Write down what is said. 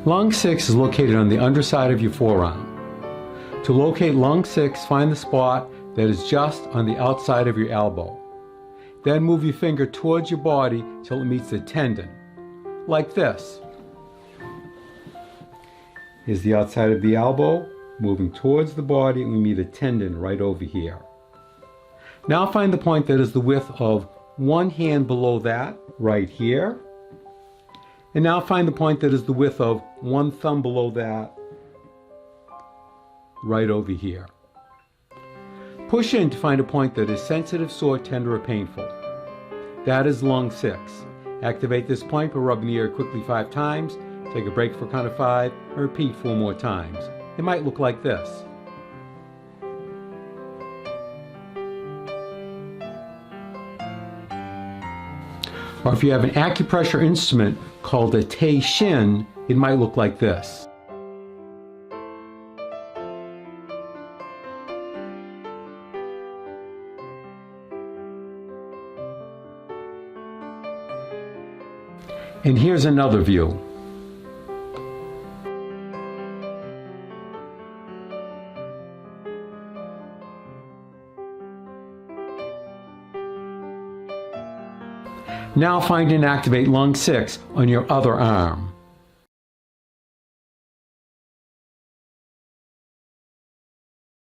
Lung 6 is located on the underside of your forearm. To locate lung 6, find the spot that is just on the outside of your elbow. Then move your finger towards your body till it meets the tendon, like this. Here's the outside of the elbow, moving towards the body, and we meet a tendon right over here. Now find the point that is the width of one hand below that, right here. And now find the point that is the width of one thumb below that, right over here. Push in to find a point that is sensitive, sore, tender, or painful. That is lung 6. Activate this point by rubbing the area quickly 5 times, take a break for a count of 5, and repeat 4 more times. It might look like this. Or if you have an acupressure instrument called a Tei Shin, it might look like this. And here's another view. Now find and activate lung 6 on your other arm.